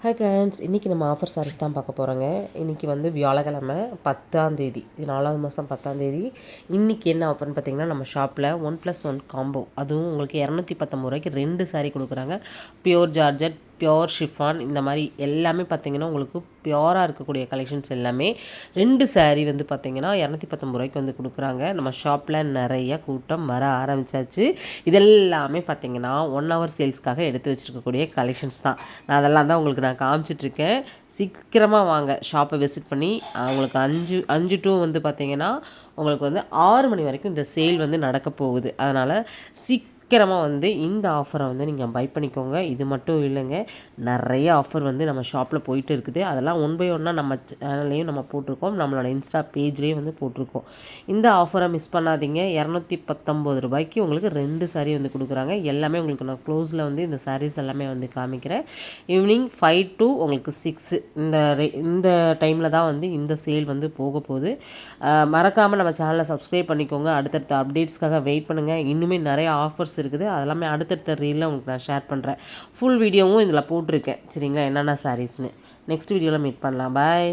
Hi friends, இன்றைக்கி நம்ம offer saris தான் பார்க்க போகிறோங்க. இன்றைக்கி வந்து வியாழக்கிழமை 10ஆம் தேதி, இது 4வது மாதம் 10ஆம் தேதி. இன்றைக்கி என்ன ஆஃபர்னு பார்த்தீங்கன்னா, நம்ம ஷாப்பில் 1+1 காம்போ, அதுவும் உங்களுக்கு 219 ரூபாய்க்கு 2 சாரீ கொடுக்குறாங்க. பியோர் ஜார்ஜட், பியோர் ஷிஃபான், இந்த மாதிரி எல்லாமே பார்த்திங்கன்னா உங்களுக்கு பியோராக இருக்கக்கூடிய கலெக்ஷன்ஸ் எல்லாமே 2 சாரீ வந்து பார்த்திங்கன்னா 219 ரூபாய்க்கு வந்து கொடுக்குறாங்க. நம்ம ஷாப்பில் நிறைய கூட்டம் வர ஆரம்பித்தாச்சு. இதெல்லாமே பார்த்திங்கன்னா 1 ஹவர் சேல்ஸ்க்காக எடுத்து வச்சுருக்கக்கூடிய கலெக்ஷன்ஸ் தான். நான் அதெல்லாம் தான் உங்களுக்கு நான் காமிச்சிட்ருக்கேன். சீக்கிரமாக வாங்க, ஷாப்பை விசிட் பண்ணி. உங்களுக்கு 5 to வந்து பார்த்திங்கன்னா உங்களுக்கு வந்து 6 மணி வரைக்கும் இந்த சேல் வந்து நடக்க போகுது. அதனால் சீக்கிரமாக வந்து இந்த ஆஃபரை வந்து நீங்கள் பை பண்ணிக்கோங்க. இது மட்டும் இல்லைங்க, நிறைய ஆஃபர் வந்து நம்ம ஷாப்பில் போயிட்டு இருக்குது. அதெல்லாம் ஒன் பை ஒன்னாக நம்ம சேனல்லையும் நம்ம போட்டிருக்கோம், நம்மளோட இன்ஸ்டா பேஜ்லேயும் வந்து போட்டிருக்கோம். இந்த ஆஃபரை மிஸ் பண்ணாதீங்க. 219 ரூபாய்க்கு உங்களுக்கு 2 சாரீ வந்து கொடுக்குறாங்க. எல்லாமே உங்களுக்கு நான் க்ளோஸில் வந்து இந்த சாரீஸ் எல்லாமே வந்து காமிக்கிறேன். ஈவினிங் 5 to உங்களுக்கு 6 இந்த டைமில் தான் வந்து இந்த சேல் வந்து போக போகுது. மறக்காமல் நம்ம சேனலை சப்ஸ்கிரைப் பண்ணிக்கோங்க. அடுத்தடுத்த அப்டேட்ஸ்க்காக வெயிட் பண்ணுங்கள். இன்னுமே நிறைய ஆஃபர்ஸ் இருக்குது. அதெல்லாமே அடுத்தடுத்த ரீலில் உங்களுக்கு நான் ஷேர் பண்ணுறேன். ஃபுல் வீடியோவும் இதில் போட்டிருக்கேன், சரிங்களா, என்னென்ன சாரீஸ்னு. நெக்ஸ்ட் வீடியோவில் மீட் பண்ணலாம். பாய்.